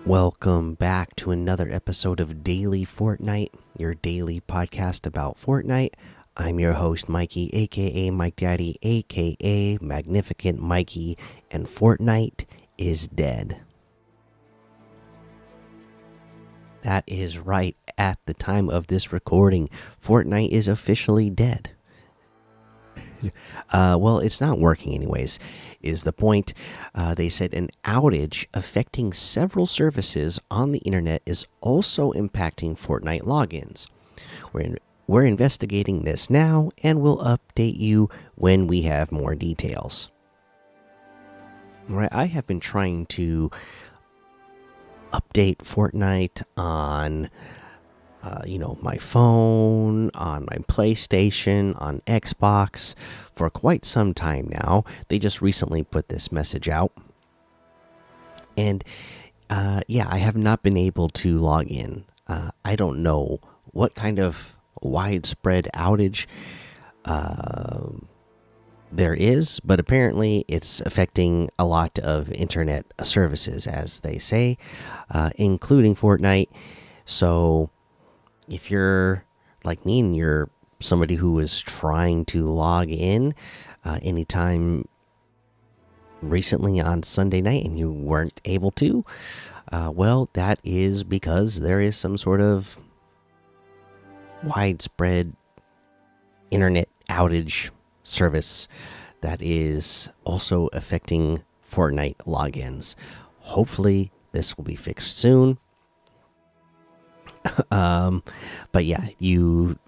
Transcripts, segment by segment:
Welcome back to another episode of Daily Fortnite, your daily podcast about Fortnite. I'm your host, Mikey, aka Mike Daddy, aka Magnificent Mikey, and Fortnite is dead. That is right. At the time of this recording, Fortnite is officially dead. Well, it's not working, anyways, is the point. They said an outage affecting several services on the internet is also impacting Fortnite logins. We're investigating this now and we'll update you when we have more details. All right, I have been trying to update Fortnite on my phone, on my PlayStation, on Xbox for quite some time now. They just recently put this message out. And I have not been able to log in. I don't know what kind of widespread outage there is, but apparently it's affecting a lot of internet services, as they say, including Fortnite. So if you're like me and you're somebody who is trying to log in anytime recently on Sunday night and you weren't able to, well, that is because there is some sort of widespread internet outage service that is also affecting Fortnite logins. Hopefully, this will be fixed soon. But yeah, you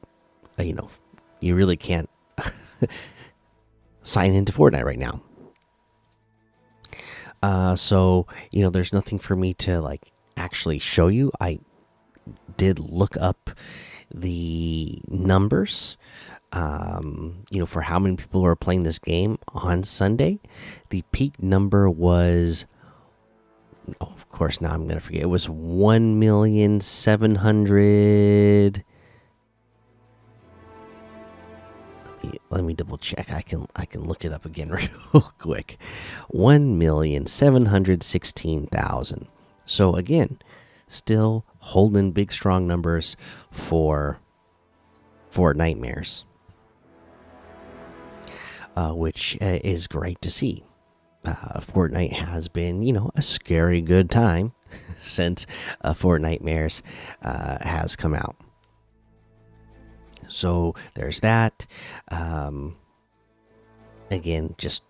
really can't sign into Fortnite right now. So there's nothing for me to actually show you. I did look up the numbers, for how many people are playing this game on Sunday. The peak number was, of course, now I'm gonna forget. It was 1,700,000. Let me double check. I can look it up again real quick. 1,716,000. So again, still holding big strong numbers for Nightmares, which is great to see. Fortnite has been, a scary good time since Fortnitemares has come out. So there's that. Again, just,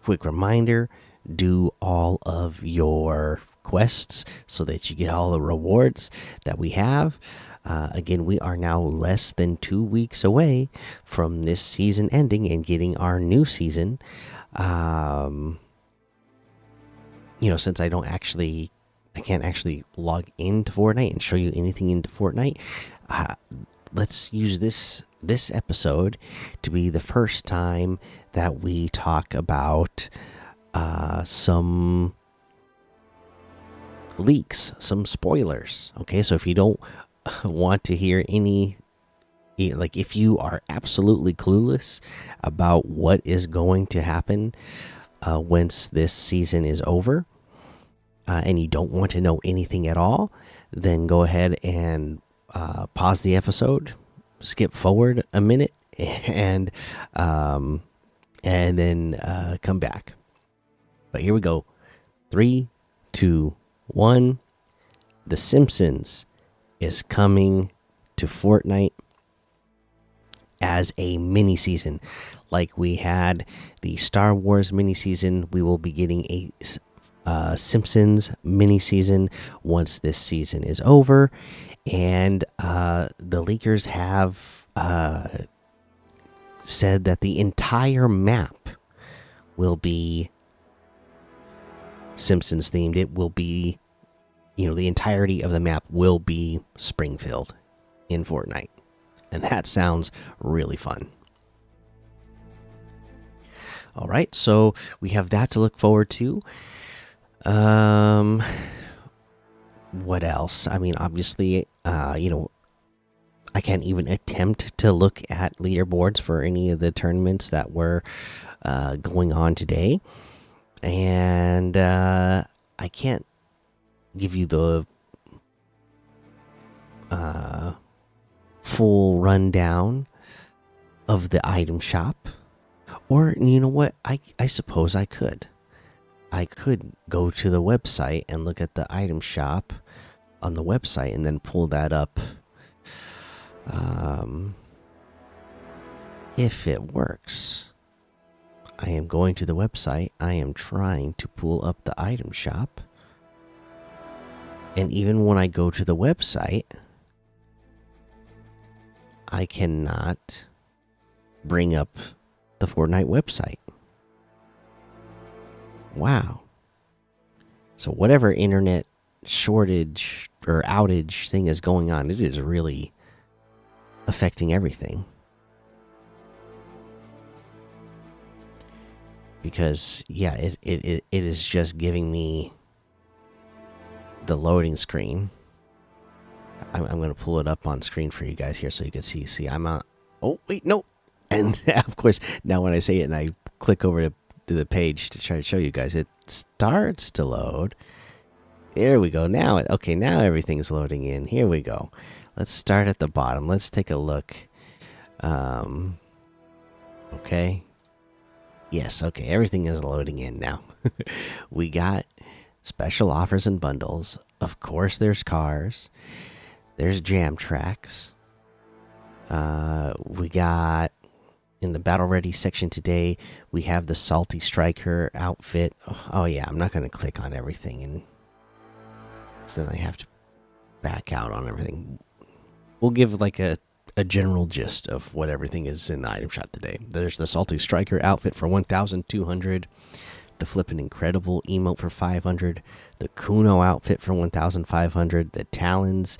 quick reminder, do all of your quests so that you get all the rewards that we have. Again, we are now less than 2 weeks away from this season ending and getting our new season. Since I can't actually log into Fortnite and show you anything into Fortnite, let's use this episode to be the first time that we talk about some leaks, some spoilers. Okay, so if you don't want to hear any, if you are absolutely clueless about what is going to happen once this season is over, and you don't want to know anything at all, then go ahead and pause the episode, skip forward a minute, and then come back. But here we go. 3, 2, 1. The Simpsons is coming to Fortnite as a mini season. Like we had the Star Wars mini season, we will be getting a Simpsons mini season once this season is over. And the leakers have said that the entire map will be Simpsons themed. It will be, the entirety of the map will be Springfield in Fortnite. And that sounds really fun. All right, so we have that to look forward to. What else? I mean, obviously, I can't even attempt to look at leaderboards for any of the tournaments that were going on today. And I can't give you the uh, full rundown of the item shop. Or you know what? I suppose I could. I could go to the website and look at the item shop on the website and then pull that up. Um, if it works, I am going to the website. I am trying to pull up the item shop. And even when I go to the website, I cannot bring up the Fortnite website. Wow. So, whatever internet shortage or outage thing is going on, it is really affecting everything. Because, yeah, it is just giving me the loading screen. I'm going to pull it up on screen for you guys here so you can see. See, I'm on. Oh, wait, no. And of course, now when I say it and I click over to the page to try to show you guys, it starts to load. There we go. Now, okay, now everything's loading in. Here we go. Let's start at the bottom. Let's take a look. Okay. Yes, okay, everything is loading in now. We got special offers and bundles. Of course, there's cars. There's jam tracks. We got in the battle ready section today, we have the Salty Striker outfit. Oh yeah, I'm not going to click on everything, and so then I have to back out on everything. We'll give like a general gist of what everything is in the item shop today. There's the Salty Striker outfit for 1,200, the Flippin' Incredible emote for 500, the Kuno outfit for 1,500, the Talons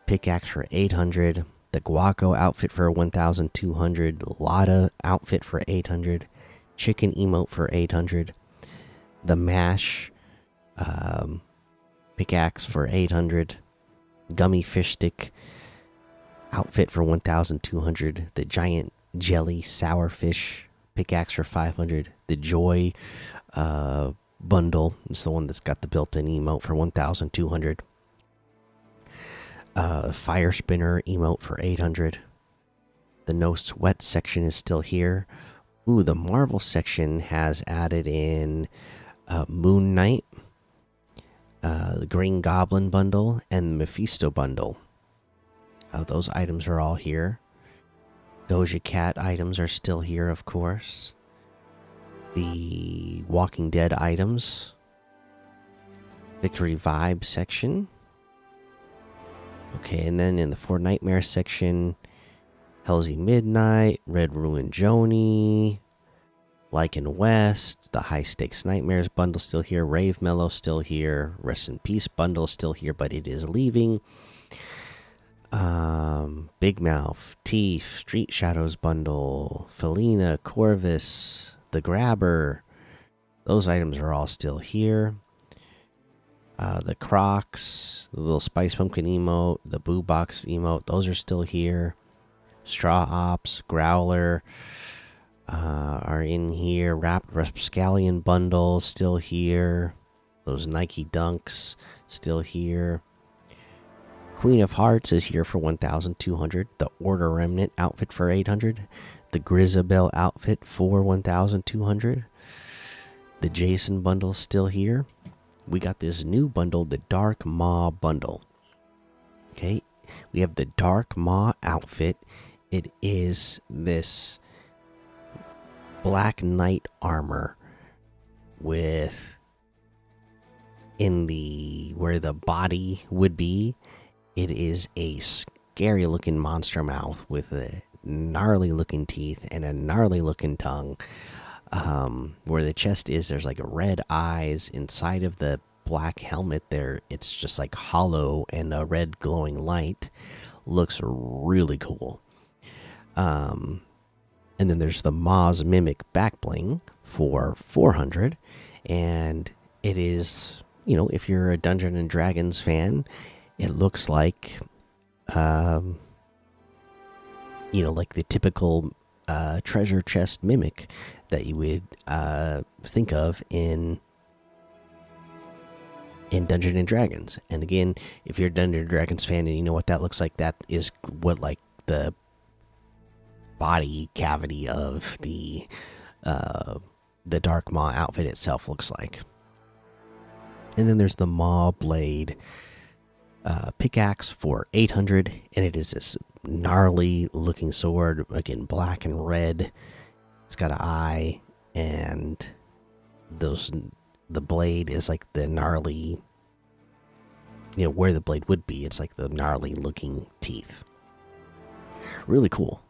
pickaxe for 800, the Guaco outfit for 1,200, Lotta outfit for 800, Chicken emote for 800, the Mash pickaxe for 800, Gummy fish stick outfit for 1,200, the Giant Jelly Sourfish pickaxe for 500, the Joy bundle is the one that's got the built-in emote for 1,200, Fire Spinner emote for 800. The No Sweat section is still here. Ooh, the Marvel section has added in Moon Knight, the Green Goblin bundle, and the Mephisto bundle. Those items are all here. Doja Cat items are still here, of course. The Walking Dead items. Victory Vibe section. Okay, and then in the Four Nightmare section, Hellsy Midnight, Red Ruin Joni, Lycan West, the High Stakes Nightmares bundle still here, Rave Mellow still here, Rest in Peace bundle still here, but it is leaving. Big Mouth, Teeth, Street Shadows bundle, Felina, Corvus, the Grabber. Those items are all still here. The Crocs, the little Spice Pumpkin emote, the Boo Box emote, those are still here. Straw Ops, Growler are in here. Rapscallion bundle still here. Those Nike Dunks still here. Queen of Hearts is here for 1,200. The Order Remnant outfit for 800. The Grisabelle outfit for 1,200. The Jason bundle still here. We got this new bundle, the Dark Maw bundle. Okay, we have the Dark Maw outfit. It is this Black Knight armor with in the where the body would be. It is a scary looking monster mouth with a gnarly looking teeth and a gnarly looking tongue. Where the chest is, there's like red eyes inside of the black helmet there. It's just like hollow and a red glowing light. Looks really cool. And then there's the Maw's Mimic back bling for 400. And it is, you know, if you're a Dungeons and Dragons fan, it looks like, you know, like the typical treasure chest mimic that you would think of in in Dungeons and Dragons. And again, if you're a Dungeons and Dragons fan and you know what that looks like, that is what like the body cavity of the Dark Maw outfit itself looks like. And then there's the Maw Blade pickaxe for 800, and it is this gnarly looking sword, again black and red. It's got an eye, and the blade is like the gnarly, where the blade would be, it's like the gnarly looking teeth. Really cool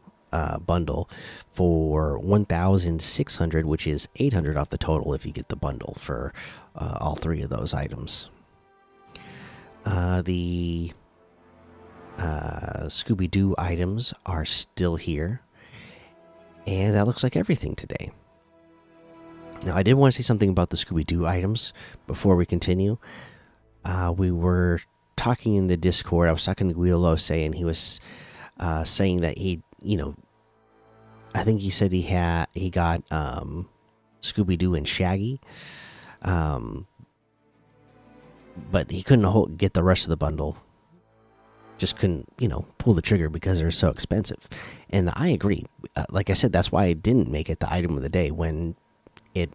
bundle for 1,600, which is 800 off the total if you get the bundle for all three of those items. The Scooby-Doo items are still here, and that looks like everything today. Now, I did want to say something about the Scooby-Doo items before we continue. We were talking in the Discord. I was talking to Guido saying he was saying that he, I think he said he got Scooby-Doo and Shaggy, but he couldn't get the rest of the bundle. Just couldn't, pull the trigger because they're so expensive. And I agree. Like I said, that's why I didn't make it the item of the day when it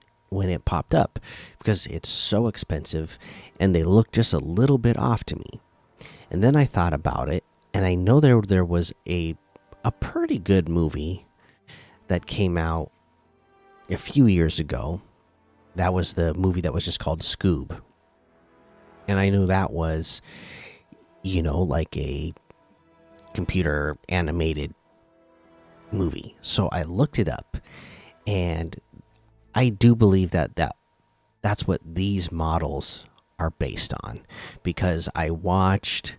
popped up, because it's so expensive and they look just a little bit off to me. And then I thought about it, and I know there was a pretty good movie that came out a few years ago. That was the movie that was just called Scoob. And I knew that was, like a computer animated movie. So I looked it up, and I do believe that's what these models are based on, because I watched,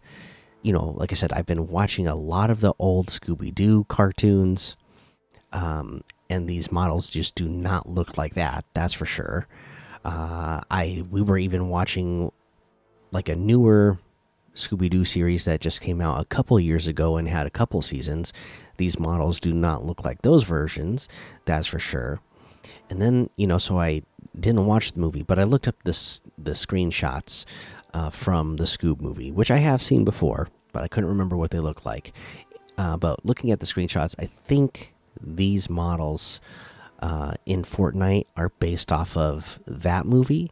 like I said, I've been watching a lot of the old Scooby-Doo cartoons, and these models just do not look like that. That's for sure. We were even watching like a newer Scooby-Doo series that just came out a couple years ago and had a couple seasons. These models do not look like those versions. That's for sure. And then, so I didn't watch the movie, but I looked up the screenshots from the Scoob movie, which I have seen before, but I couldn't remember what they looked like. But looking at the screenshots, I think these models in Fortnite are based off of that movie,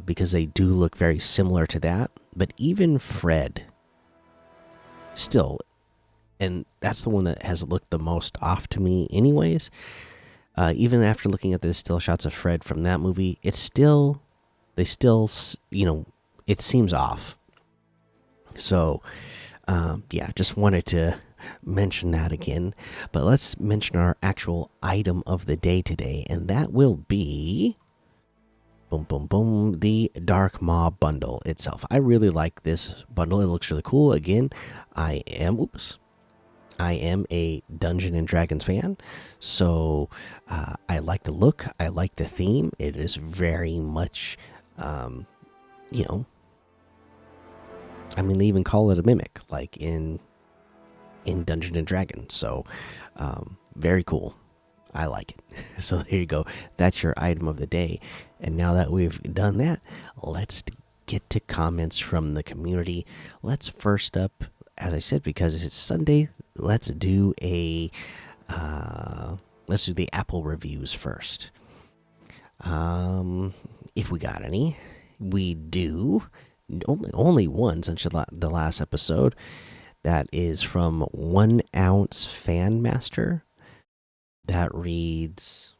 because they do look very similar to that. But even Fred, still, and that's the one that has looked the most off to me anyways. Even after looking at the still shots of Fred from that movie, it still it seems off. So yeah, just wanted to mention that again. But let's mention our actual item of the day today, and that will be boom boom boom, the Dark Maw bundle itself. I really like this bundle. It looks really cool. Again, I am a Dungeons and Dragons fan, so I like the look. I like the theme. It is very much, they even call it a mimic, like in Dungeons and Dragons. So, very cool. I like it. So there you go. That's your item of the day. And now that we've done that, let's get to comments from the community. Let's first up, as I said, because it's Sunday, let's do the Apple reviews first. If we got any, we do. Only one since the last episode. That is from 1 Ounce Fan Master. That reads,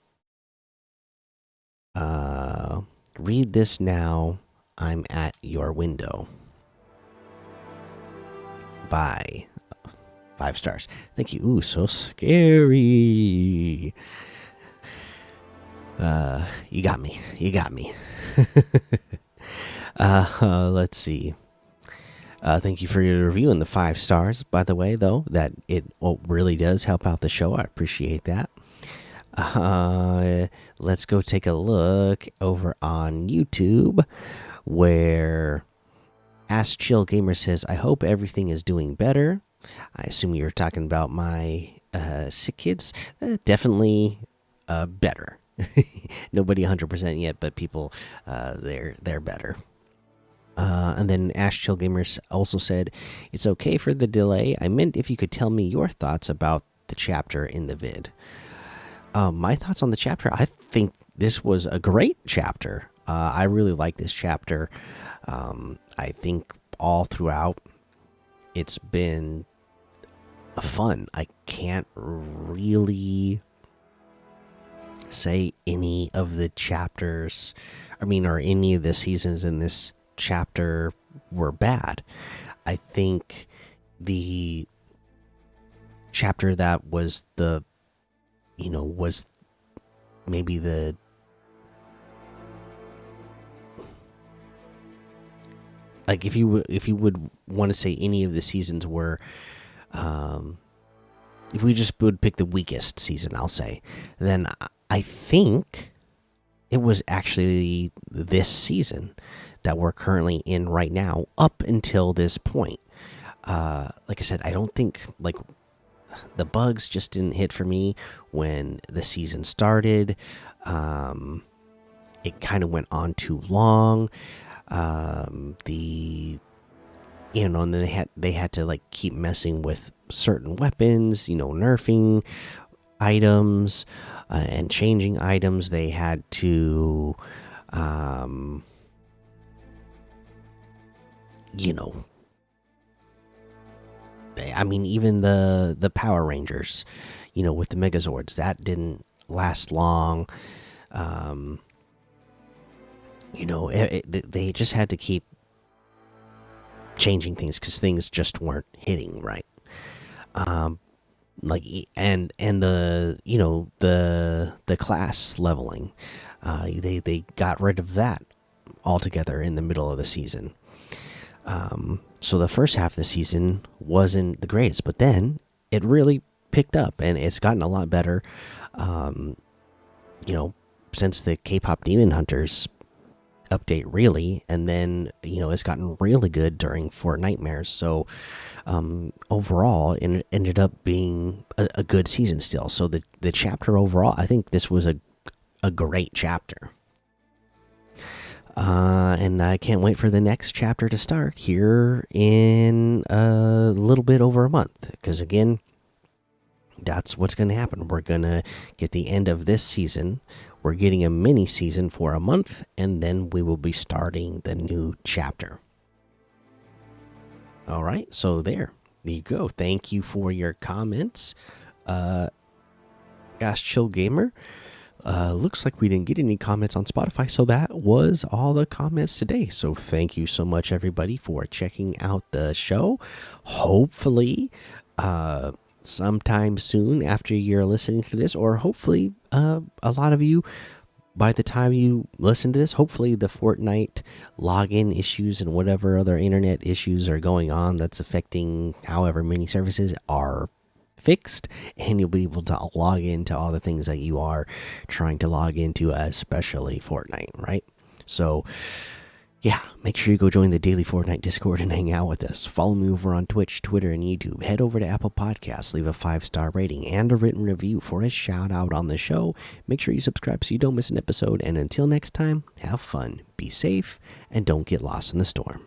read this now. I'm at your window. Bye. 5 stars. Thank you. Ooh, so scary. You got me. Let's see. Thank you for your review and the 5 stars. By the way, though, that it really does help out the show. I appreciate that. Let's go take a look over on YouTube, where Ask Chill Gamer says, I hope everything is doing better. I assume you're talking about my sick kids. Definitely better. Nobody 100% yet, but people, they're better. And then Ash Chill Gamers also said, "It's okay for the delay. I meant if you could tell me your thoughts about the chapter in the vid." My thoughts on the chapter. I think this was a great chapter. I really like this chapter. I think all throughout it's been fun. I can't really say any of the chapters, or any of the seasons in this chapter were bad. I think the chapter that was was maybe the like if you would want to say any of the seasons were, if we just would pick the weakest season, I'll say, then I think it was actually this season that we're currently in right now up until this point. Like I said, I don't think like the bugs just didn't hit for me when the season started. It kind of went on too long. The and then they had to like keep messing with certain weapons, nerfing items and changing items. They had to you know even the Power Rangers, with the Megazords, that didn't last long. They just had to keep changing things because things just weren't hitting right. And the the class leveling, they got rid of that altogether in the middle of the season. So the first half of the season wasn't the greatest, but then it really picked up and it's gotten a lot better. Since the K-pop Demon Hunters update, really, and then it's gotten really good during Fortnitemares. So overall, it ended up being a good season still. So the chapter overall, I think this was a great chapter. And I can't wait for the next chapter to start here in a little bit over a month. Because again, that's what's going to happen. We're going to get the end of this season. We're getting a mini season for a month, and then we will be starting the new chapter. All right, so there you go. Thank you for your comments, Ash Chill Gamer. Looks like we didn't get any comments on Spotify, so that was all the comments today. So thank you so much, everybody, for checking out the show. Hopefully, sometime soon after you're listening to this, or hopefully, a lot of you, by the time you listen to this, hopefully the Fortnite login issues and whatever other internet issues are going on that's affecting however many services are fixed, and you'll be able to log into all the things that you are trying to log into, especially Fortnite, right? So yeah, make sure you go join the daily Fortnite Discord and hang out with us. Follow me over on Twitch, Twitter, and YouTube. Head over to Apple Podcasts, leave a 5-star rating and a written review for a shout out on the show. Make sure you subscribe so you don't miss an episode, and until next time, have fun, be safe, and don't get lost in the storm.